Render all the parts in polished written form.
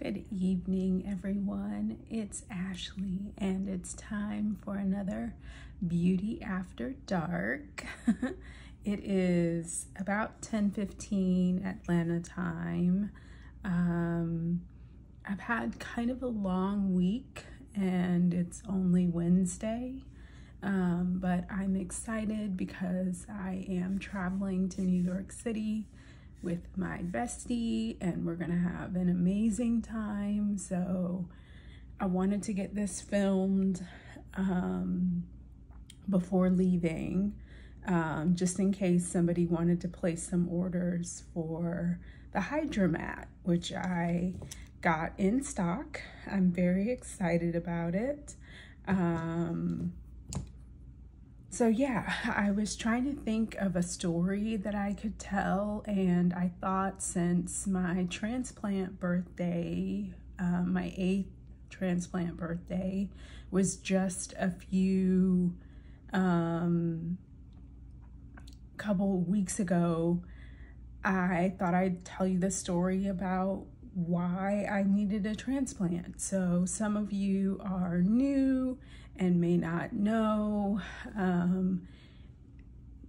Good evening, everyone. It's Ashley, and it's time for another Beauty After Dark. It is about 10:15 Atlanta time. I've had kind of a long week, and it's only Wednesday, but I'm excited because I am traveling to New York City with my bestie, and we're gonna have an amazing time. So I wanted to get this filmed before leaving, just in case somebody wanted to place some orders for the HydraMatte, which I got in stock. I'm very excited about it. So yeah, I was trying to think of a story that I could tell, and I thought since my transplant birthday, my 8th transplant birthday was just a few, couple weeks ago, I thought I'd tell you the story about why I needed a transplant. So some of you are new and may not know.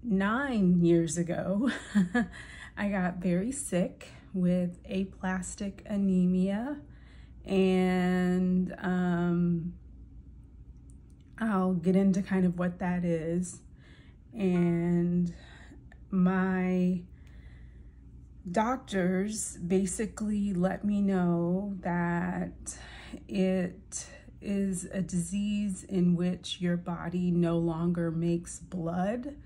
9 years ago, I got very sick with aplastic anemia, and I'll get into kind of what that is. And my doctors basically let me know that it is a disease in which your body no longer makes blood.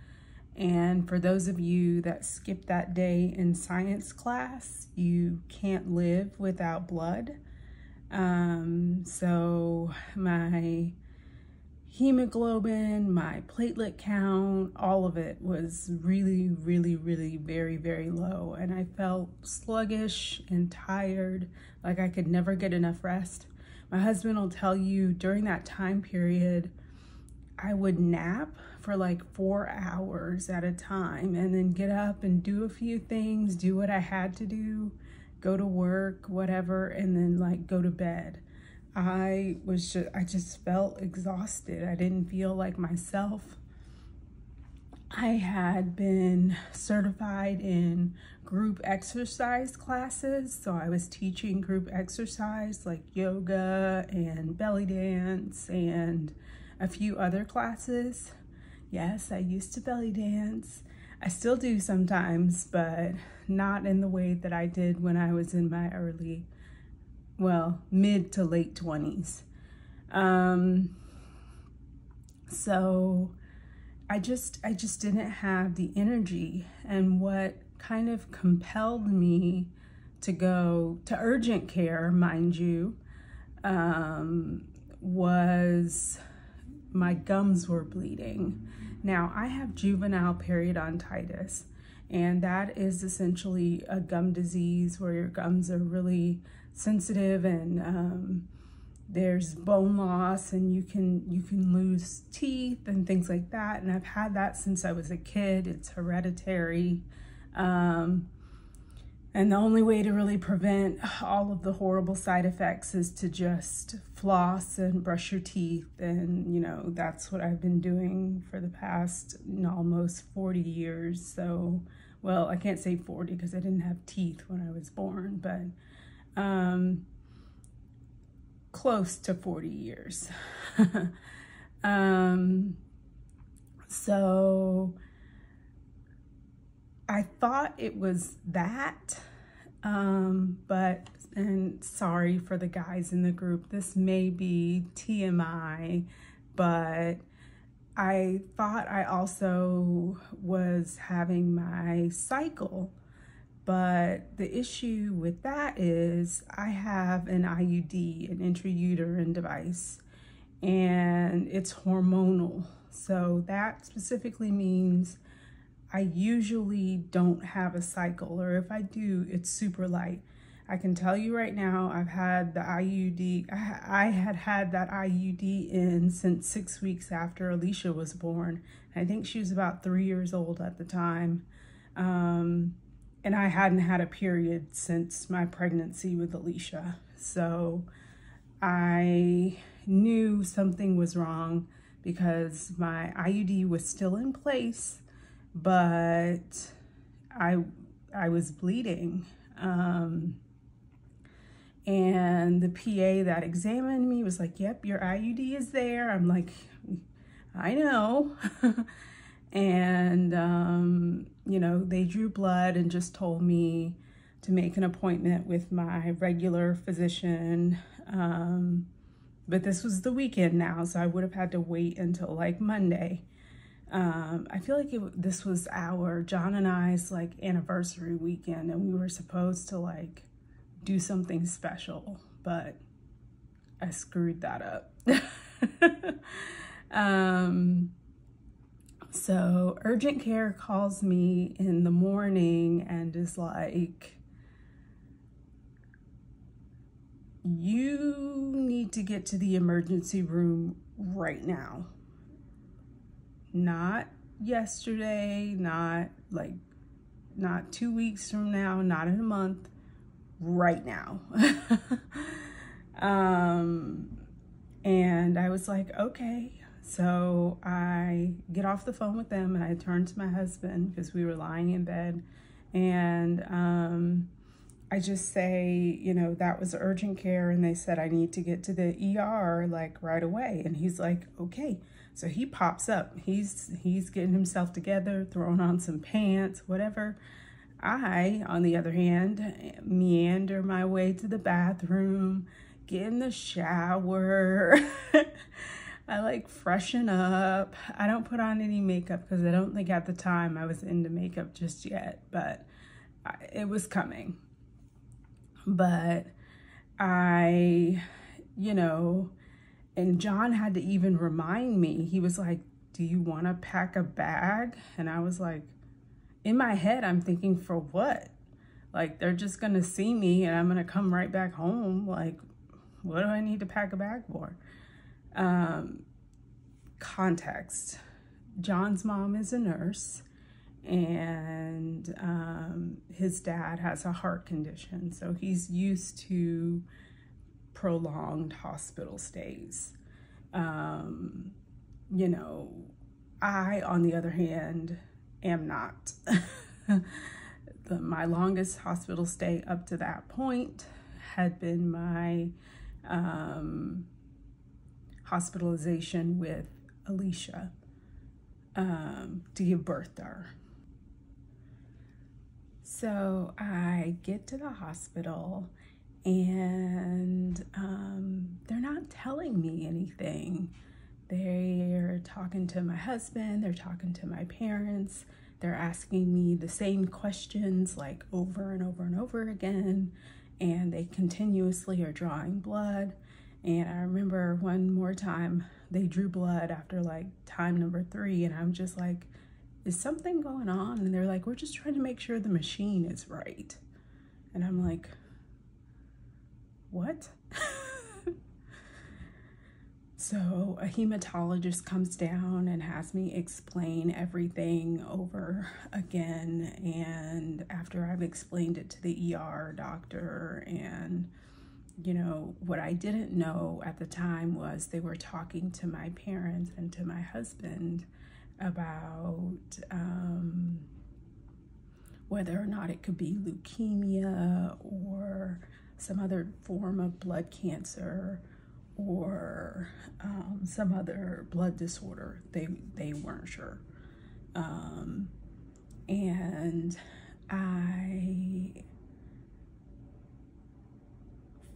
And for those of you that skipped that day in science class, you can't live without blood. So my hemoglobin, my platelet count, all of it was really, very, very low. And I felt sluggish and tired, like I could never get enough rest. My husband will tell you during that time period, I would nap for like 4 hours at a time and then get up and do a few things, do what I had to do, go to work, whatever, and then like go to bed. I just felt exhausted. I didn't feel like myself. I had been certified in group exercise classes, so I was teaching group exercise like yoga and belly dance and a few other classes. Yes, I used to belly dance. I still do sometimes, but not in the way that I did when I was in my mid to late 20s. So I just didn't have the energy, and what kind of compelled me to go to urgent care, mind you, was my gums were bleeding. Now, I have juvenile periodontitis, and that is essentially a gum disease where your gums are really sensitive, and there's bone loss, and you can lose teeth and things like that. And I've had that since I was a kid. It's hereditary. And the only way to really prevent all of the horrible side effects is to just floss and brush your teeth. And, you know, that's what I've been doing for the past almost 40 years. So, well, I can't say 40 because I didn't have teeth when I was born, but close to 40 years. So I thought it was that, and sorry for the guys in the group, this may be TMI, but I thought I also was having my cycle. But the issue with that is I have an IUD, an intrauterine device, and it's hormonal. So that specifically means I usually don't have a cycle, or if I do, it's super light. I can tell you right now, I've had the IUD, I had that IUD in since 6 weeks after Alicia was born. I think she was about 3 years old at the time. and I hadn't had a period since my pregnancy with Alicia. So I knew something was wrong because my IUD was still in place, but I was bleeding. And the PA that examined me was like, yep, your IUD is there. I'm like, I know. And, you know, they drew blood and just told me to make an appointment with my regular physician. But this was the weekend now, so I would have had to wait until like Monday. I feel like this was John and I's like anniversary weekend, and we were supposed to like do something special, but I screwed that up. So urgent care calls me in the morning and is like, you need to get to the emergency room right now. Not yesterday, not 2 weeks from now, not in a month, right now. And I was like, okay. So I get off the phone with them and I turn to my husband because we were lying in bed, and I just say, you know, that was urgent care and they said I need to get to the ER like right away. And he's like, okay. So he pops up. He's getting himself together, throwing on some pants, whatever. I, on the other hand, meander my way to the bathroom, get in the shower. I like freshen up. I don't put on any makeup because I don't think at the time I was into makeup just yet, but it was coming. But I, you know, and John had to even remind me. He was like, do you want to pack a bag? And I was like, in my head, I'm thinking, for what? Like, they're just going to see me and I'm going to come right back home. Like, what do I need to pack a bag for? Context. John's mom is a nurse, and his dad has a heart condition. So he's used to prolonged hospital stays. You know, I, on the other hand, am not. My longest hospital stay up to that point had been my hospitalization with Alicia to give birth to her. So I get to the hospital and they're not telling me anything. They're talking to my husband, they're talking to my parents, they're asking me the same questions like over and over and over again, and they continuously are drawing blood. And I remember one more time they drew blood after like time number 3, and I'm just like, is something going on? And they're like, we're just trying to make sure the machine is right. And I'm like, what? So a hematologist comes down and has me explain everything over again. And after I've explained it to the ER doctor, and you know, what I didn't know at the time was they were talking to my parents and to my husband about whether or not it could be leukemia or some other form of blood cancer or some other blood disorder. They weren't sure. And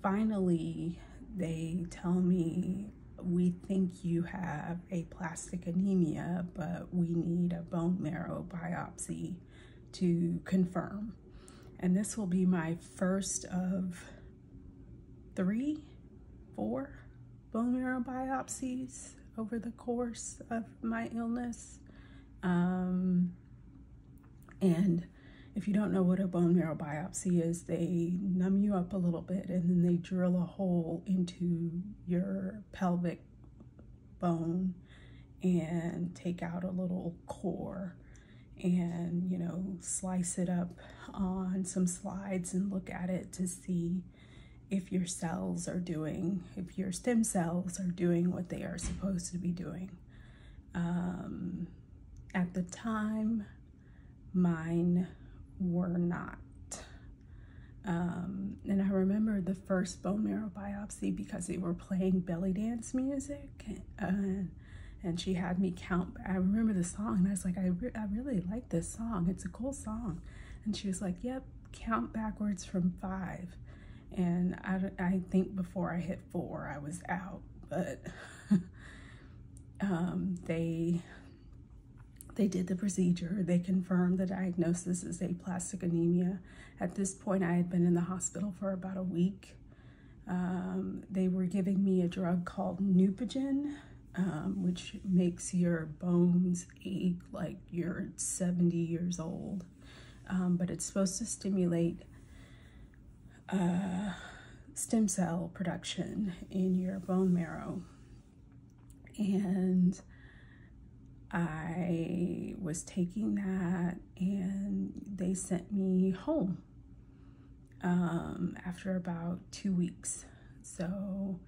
finally, they tell me, we think you have aplastic anemia, but we need a bone marrow biopsy to confirm. And this will be my first of 3, 4 bone marrow biopsies over the course of my illness. And if you don't know what a bone marrow biopsy is, they numb you up a little bit and then they drill a hole into your pelvic bone and take out a little core. and, you know, slice it up on some slides and look at it to see if your cells are doing, if your stem cells are doing what they are supposed to be doing. At the time, mine were not. And I remember the first bone marrow biopsy because they were playing belly dance music, and she had me count. I remember the song, and I was like, I really like this song. It's a cool song. And she was like, yep, count backwards from 5. And I think before I hit 4, I was out. But they did the procedure. They confirmed the diagnosis as aplastic anemia. At this point, I had been in the hospital for about a week. They were giving me a drug called Neupogen, which makes your bones ache like you're 70 years old. But it's supposed to stimulate stem cell production in your bone marrow. And I was taking that, and they sent me home after about 2 weeks. So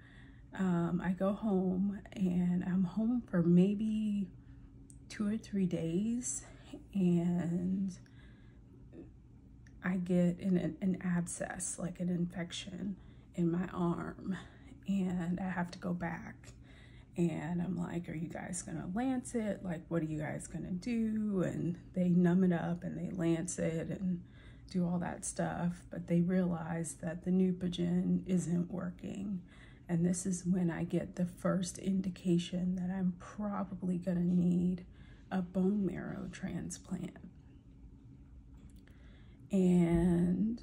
I go home, and I'm home for maybe 2 or 3 days, and I get an abscess, like an infection in my arm, and I have to go back. And I'm like, are you guys gonna lance it? Like, what are you guys gonna do? And they numb it up and they lance it and do all that stuff. But they realize that the Neupogen isn't working. And this is when I get the first indication that I'm probably gonna need a bone marrow transplant. And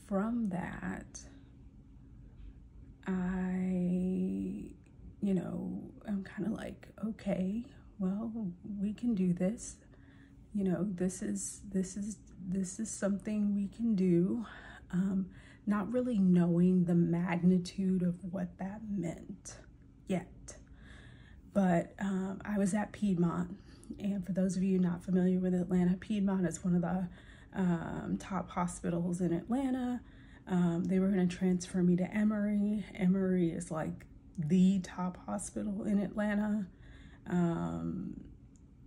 from that, I'm kind of like, okay, well, we can do this. You know, this is something we can do. Not really knowing the magnitude of what that meant yet. But I was at Piedmont, and for those of you not familiar with Atlanta, Piedmont is one of the top hospitals in Atlanta. They were going to transfer me to Emory. Emory is like the top hospital in Atlanta.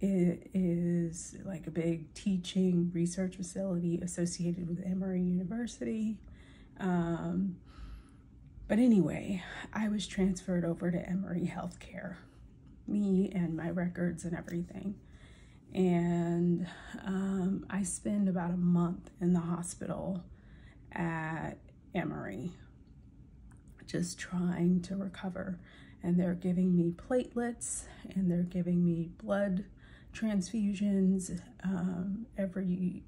It is like a big teaching research facility associated with Emory University. But anyway, I was transferred over to Emory Healthcare, me and my records and everything. And I spend about a month in the hospital at Emory, just trying to recover. And they're giving me platelets, and they're giving me blood transfusions every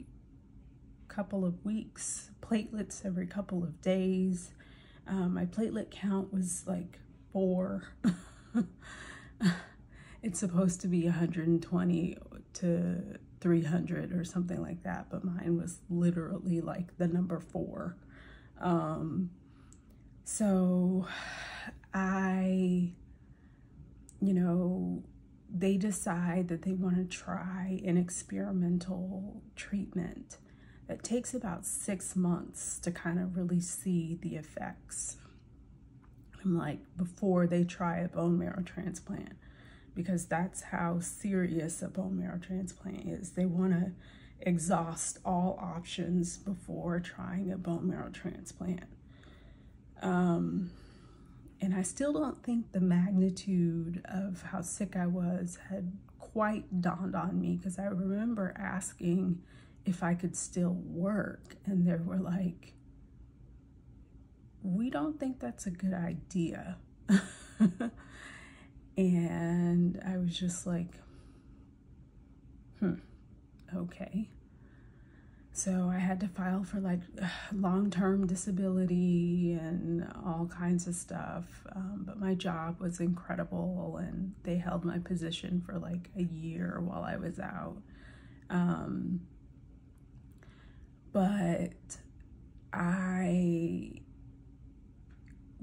couple of weeks, platelets every couple of days. My platelet count was like 4. It's supposed to be 120 to 300 or something like that, but mine was literally like the number 4. So they decide that they want to try an experimental treatment that takes about 6 months to kind of really see the effects. I'm like, before they try a bone marrow transplant, because that's how serious a bone marrow transplant is. They want to exhaust all options before trying a bone marrow transplant. And I still don't think the magnitude of how sick I was had quite dawned on me, because I remember asking if I could still work, and they were like, we don't think that's a good idea. And I was just like, okay. So I had to file for like long-term disability and all kinds of stuff. But my job was incredible, and they held my position for like a year while I was out. But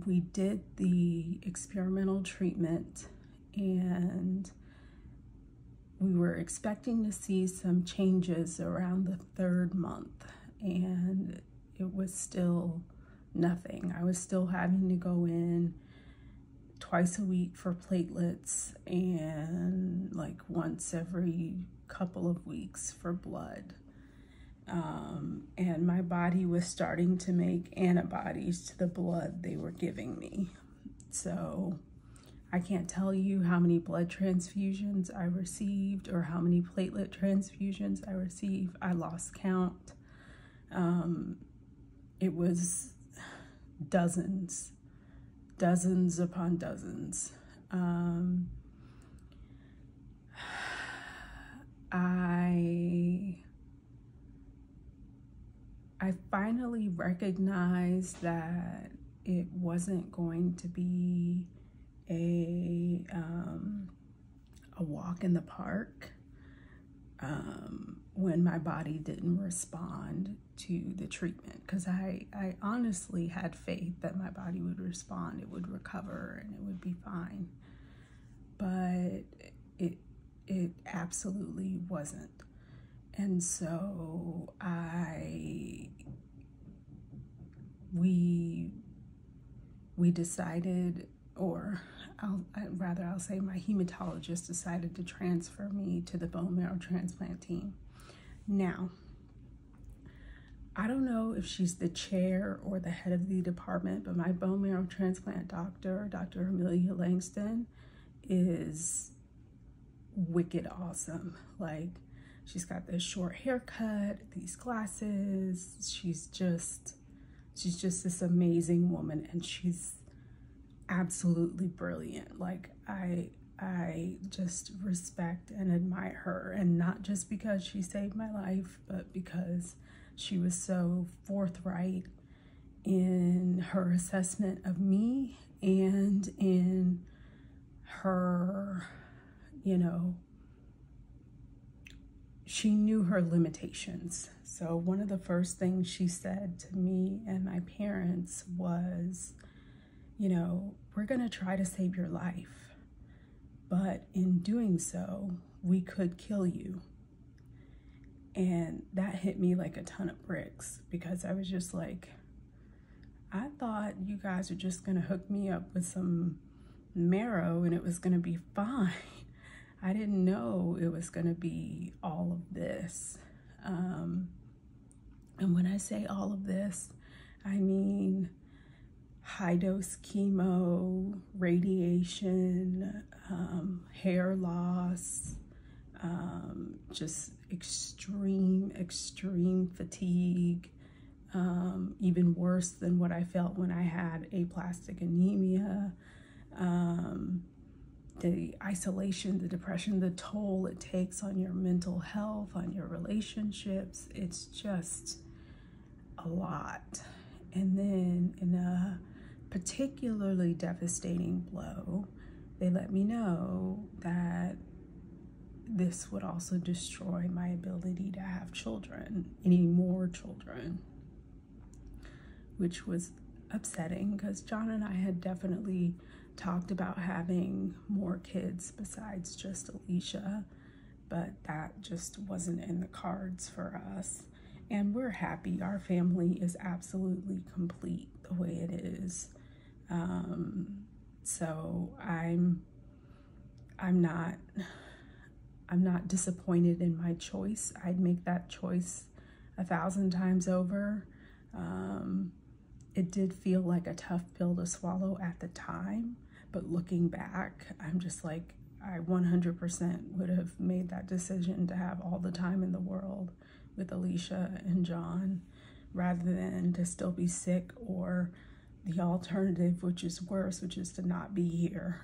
we did the experimental treatment, and we were expecting to see some changes around the 3rd month, and it was still nothing. I was still having to go in twice a week for platelets and like once every couple of weeks for blood. And my body was starting to make antibodies to the blood they were giving me. So I can't tell you how many blood transfusions I received or how many platelet transfusions I received. I lost count. It was dozens upon dozens. I finally recognized that it wasn't going to be a walk in the park when my body didn't respond to the treatment, because I honestly had faith that my body would respond, it would recover, and it would be fine. But it absolutely wasn't. And so we decided, or I'll say my hematologist decided to transfer me to the bone marrow transplant team. Now, I don't know if she's the chair or the head of the department, but my bone marrow transplant doctor, Dr. Amelia Langston, is wicked awesome. Like, she's got this short haircut, these glasses. She's just this amazing woman, and she's absolutely brilliant. Like, I just respect and admire her, and not just because she saved my life, but because she was so forthright in her assessment of me and in her, you know, she knew her limitations. So one of the first things she said to me and my parents was, you know, we're gonna try to save your life, but in doing so, we could kill you. And that hit me like a ton of bricks, because I was just like, I thought you guys are just gonna hook me up with some marrow and it was gonna be fine. I didn't know it was gonna be all of this. And when I say all of this, I mean high dose chemo, radiation, hair loss, just extreme fatigue, even worse than what I felt when I had aplastic anemia, the isolation, the depression, the toll it takes on your mental health, on your relationships. It's just a lot. And then in a particularly devastating blow, they let me know that this would also destroy my ability to have children, any more children, which was upsetting, because John and I had definitely talked about having more kids besides just Alicia, but that just wasn't in the cards for us. And we're happy. Our family is absolutely complete the way it is. So I'm not disappointed in my choice. I'd make that choice 1,000 times over. It did feel like a tough pill to swallow at the time, but looking back, I'm just like, I 100% would have made that decision to have all the time in the world with Alicia and John, rather than to still be sick, or the alternative, which is worse, which is to not be here.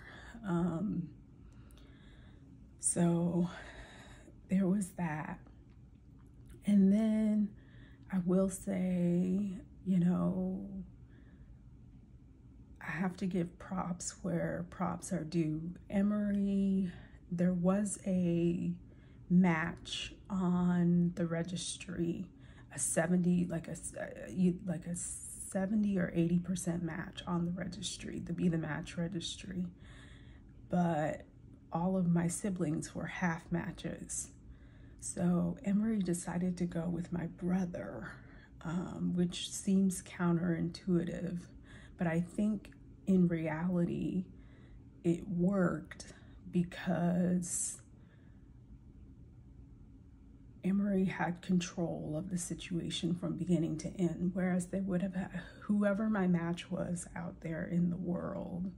So there was that. And then I will say, you know, I have to give props where props are due. Emory, there was a match on the registry, a 70 or 80% match on the registry, the Be the Match registry. But all of my siblings were half matches. So Emery decided to go with my brother, which seems counterintuitive, but I think in reality it worked because Emery had control of the situation from beginning to end, whereas they would have had, whoever my match was out there in the world,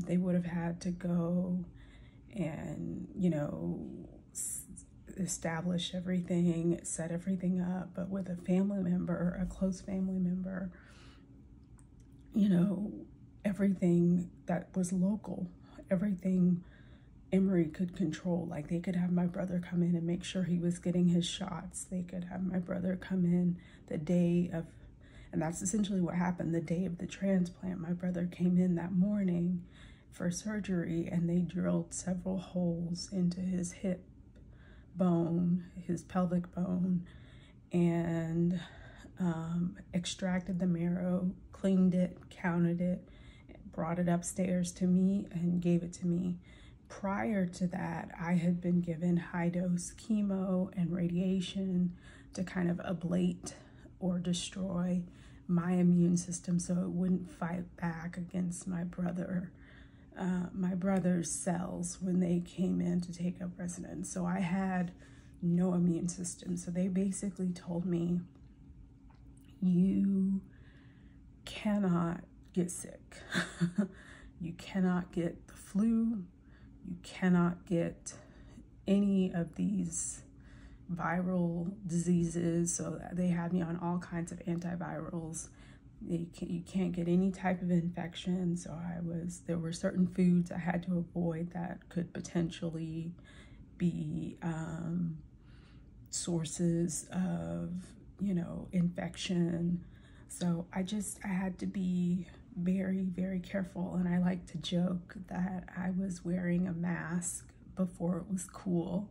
they would have had to go and, you know, establish everything, set everything up. But with a family member, a close family member, you know, everything that was local, everything Emery could control. Like, they could have my brother come in and make sure he was getting his shots. They could have my brother come in the day of, and that's essentially what happened, the day of the transplant. My brother came in that morning for surgery, and they drilled several holes into his hip bone, his pelvic bone, and extracted the marrow, cleaned it, counted it, brought it upstairs to me and gave it to me. Prior to that, I had been given high-dose chemo and radiation to kind of ablate or destroy my immune system so it wouldn't fight back against my brother's cells when they came in to take up residence. So I had no immune system. So they basically told me, you cannot get sick. You cannot get the flu. You cannot get any of these viral diseases. So they had me on all kinds of antivirals. You can't get any type of infection. So there were certain foods I had to avoid that could potentially be sources of, you know, infection. So I had to be very, very careful. And I like to joke that I was wearing a mask before it was cool,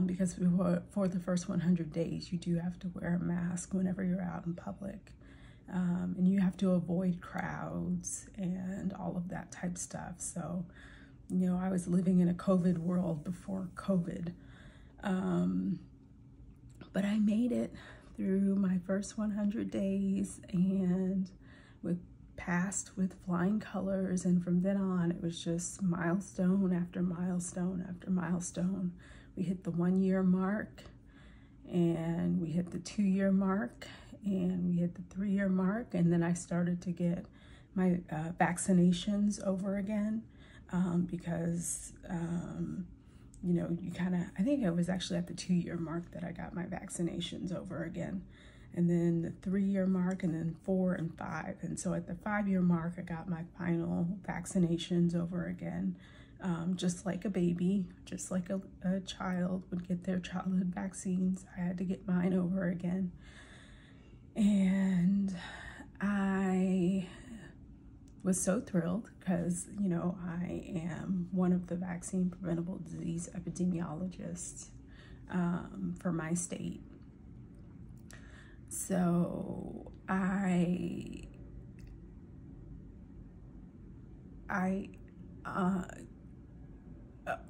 because for the first 100 days, you do have to wear a mask whenever you're out in public. And you have to avoid crowds and all of that type stuff. So, you know, I was living in a COVID world before COVID. But I made it through my first 100 days and passed with flying colors. And from then on, it was just milestone after milestone after milestone. We hit the 1-year mark, and we hit the 2-year mark, and we hit the 3-year mark. And then I started to get my vaccinations over again, because, you know, I think it was actually at the 2-year mark that I got my vaccinations over again. And then the 3-year mark, and then 4 and 5. And so at the 5-year mark, I got my final vaccinations over again. Just like a baby, just like a child would get their childhood vaccines, I had to get mine over again. And I was so thrilled because, you know, I am one of the vaccine preventable disease epidemiologists for my state. So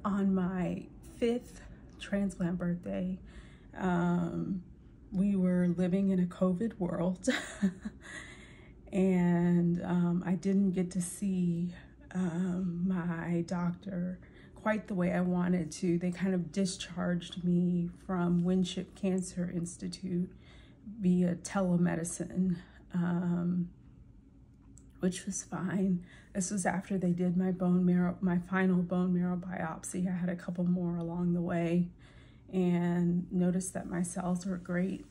on my 5th transplant birthday, we were living in a COVID world, and I didn't get to see my doctor quite the way I wanted to. They kind of discharged me from Winship Cancer Institute via telemedicine, which was fine. This was after they did my final bone marrow biopsy. I had a couple more along the way and noticed that my cells were great.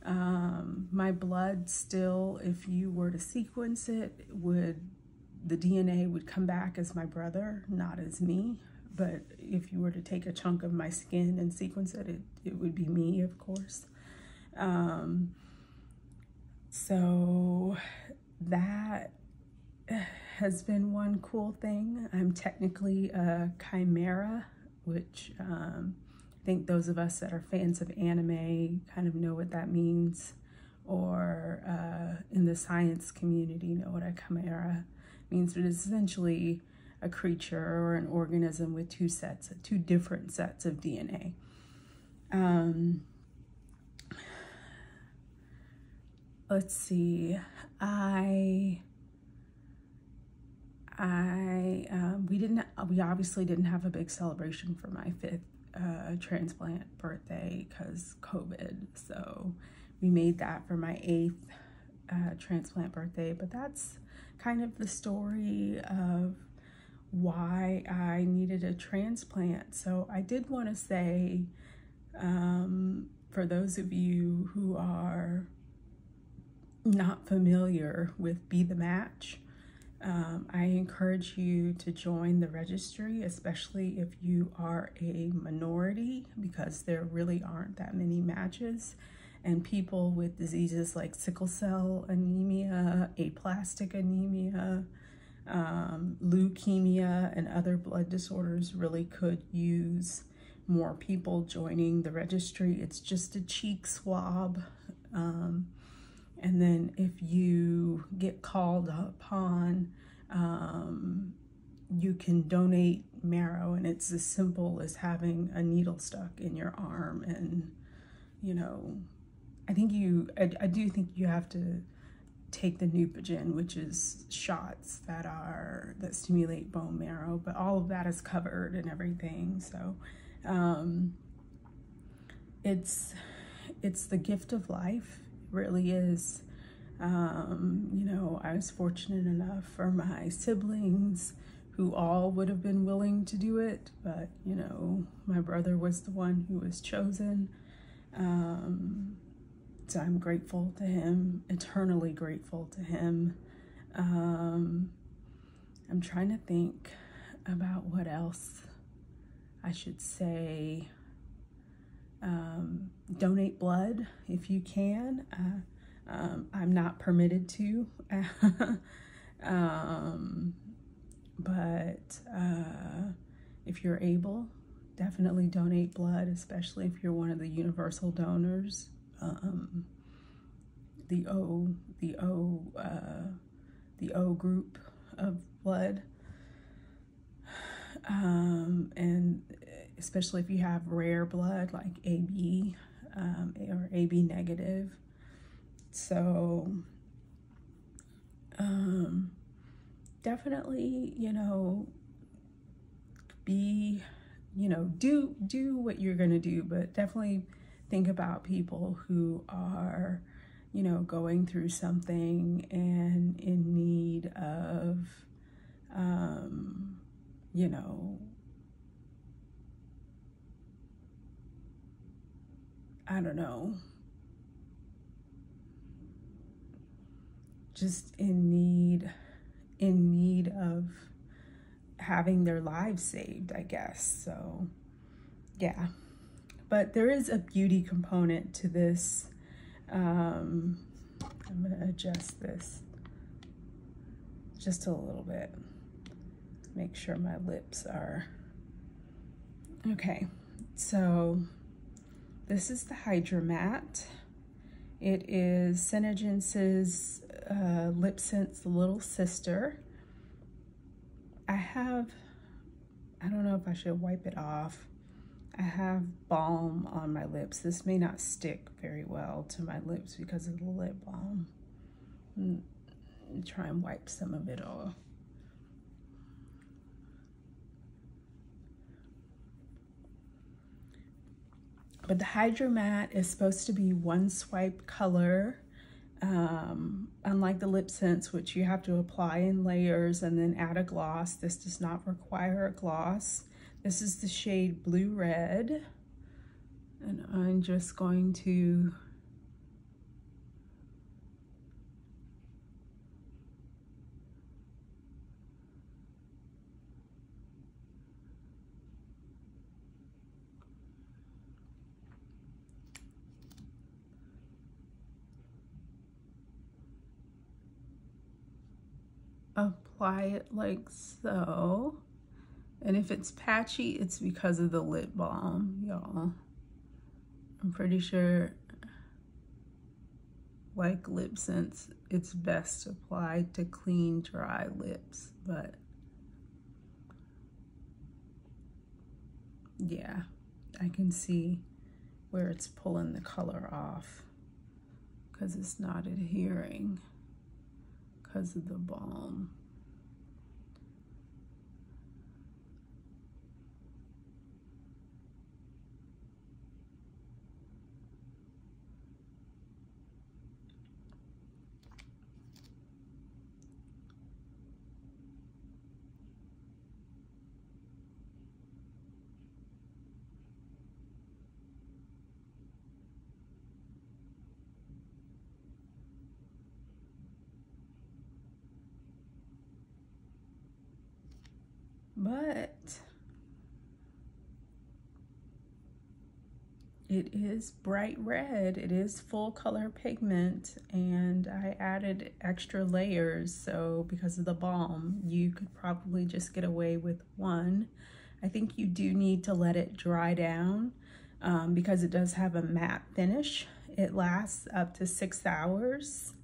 My blood still, if you were to sequence it, the DNA would come back as my brother, not as me. But if you were to take a chunk of my skin and sequence it, it would be me, of course. So that has been one cool thing. I'm technically a chimera, which I think those of us that are fans of anime kind of know what that means, or in the science community know what a chimera means. But it's essentially a creature or an organism with two different sets of DNA. Let's see, we obviously didn't have a big celebration for my 5th transplant birthday because COVID. So we made that for my 8th transplant birthday, but that's kind of the story of why I needed a transplant. So I did want to say, for those of you who are not familiar with Be the Match, I encourage you to join the registry, especially if you are a minority, because there really aren't that many matches. And people with diseases like sickle cell anemia, aplastic anemia, leukemia, and other blood disorders really could use more people joining the registry. It's just a cheek swab. And then if you get called upon, you can donate marrow, and it's as simple as having a needle stuck in your arm. And, you know, I do think you have to take the Neupogen, which is shots that stimulate bone marrow, but all of that is covered and everything. So, it's the gift of life. Really is. You know, I was fortunate enough for my siblings who all would have been willing to do it, but, you know, my brother was the one who was chosen. So I'm grateful to him, eternally grateful to him. I'm trying to think about what else I should say. Donate blood if you can. I'm not permitted to, but if you're able, definitely donate blood, especially if you're one of the universal donors. The O group of blood, and especially if you have rare blood like AB or AB negative. So definitely, you know, do what you're gonna do, but definitely think about people who are, you know, going through something and in need of, you know, I don't know, just in need of having their lives saved, I guess. So yeah, but there is a beauty component to this. I'm gonna adjust this just a little bit, make sure my lips are okay. So this is the HydraMatte. It is Synergence's LipSense little sister. I don't know if I should wipe it off. I have balm on my lips. This may not stick very well to my lips because of the lip balm. Try and wipe some of it off. But the HydraMatte is supposed to be one swipe color, unlike the LipSense, which you have to apply in layers and then add a gloss. This does not require a gloss. This is the shade Blue Red, and I'm just going to apply it like so. And if it's patchy, it's because of the lip balm, y'all. I'm pretty sure, like LipSense, it's best applied to clean, dry lips, but yeah, I can see where it's pulling the color off because it's not adhering because of the balm. But it is bright red, it is full color pigment, and I added extra layers, so because of the balm, you could probably just get away with one. I think you do need to let it dry down because it does have a matte finish. It lasts up to 6 hours.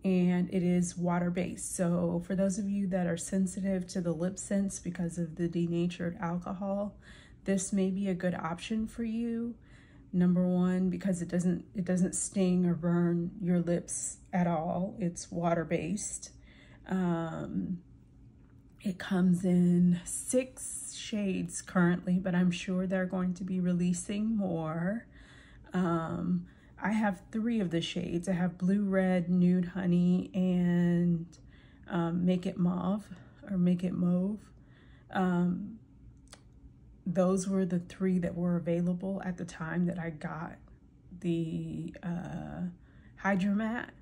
And it is water-based. So for those of you that are sensitive to the LipSense because of the denatured alcohol, this may be a good option for you. Number one, because it doesn't sting or burn your lips at all. It's water-based. It comes in 6 shades currently, but I'm sure they're going to be releasing more. I have 3 of the shades. I have Blue, Red, Nude Honey, and Make It Mauve, or Make It Mauve. Those were the 3 that were available at the time that I got the HydraMatte,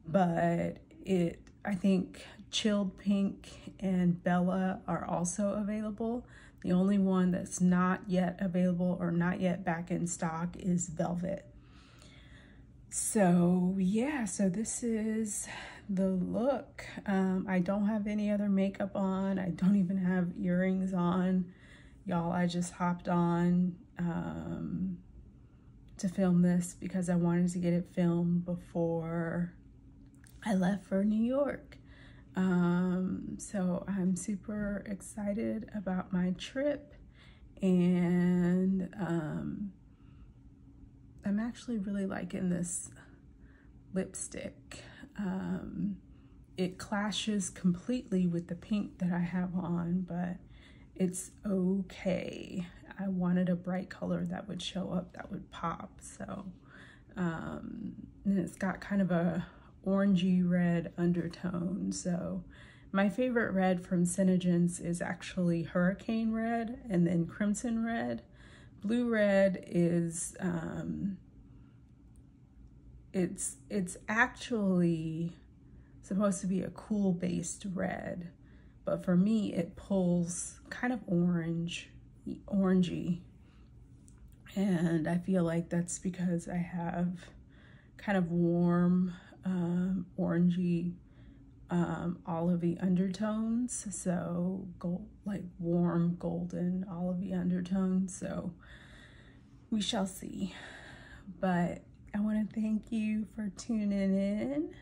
but I think Chilled Pink and Bella are also available. The only one that's not yet available or not yet back in stock is Velvet. So yeah, so this is the look. I don't have any other makeup on. I don't even have earrings on. Y'all, I just hopped on to film this because I wanted to get it filmed before I left for New York. So I'm super excited about my trip, and I'm actually really liking this lipstick. It clashes completely with the pink that I have on, but it's okay. I wanted a bright color that would show up, that would pop. So, and it's got kind of a orangey red undertone. So my favorite red from Synergens is actually Hurricane Red and then Crimson Red. Blue Red is, it's actually supposed to be a cool based red, but for me it pulls kind of orangey, and I feel like that's because I have kind of warm orangey olivey undertones, so like warm golden olivey undertones. So we shall see, but I want to thank you for tuning in.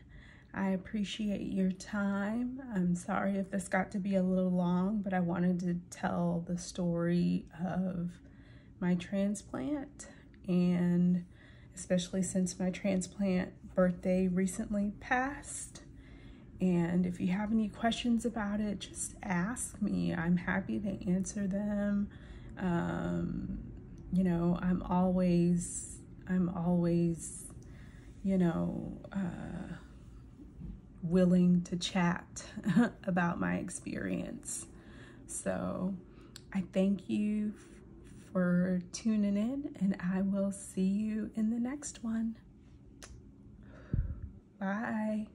I appreciate your time. I'm sorry if this got to be a little long, but I wanted to tell the story of my transplant, and especially since my transplant birthday recently passed. And if you have any questions about it, just ask me. I'm happy to answer them. You know, I'm always, you know, willing to chat about my experience. So I thank you for tuning in, and I will see you in the next one. Bye.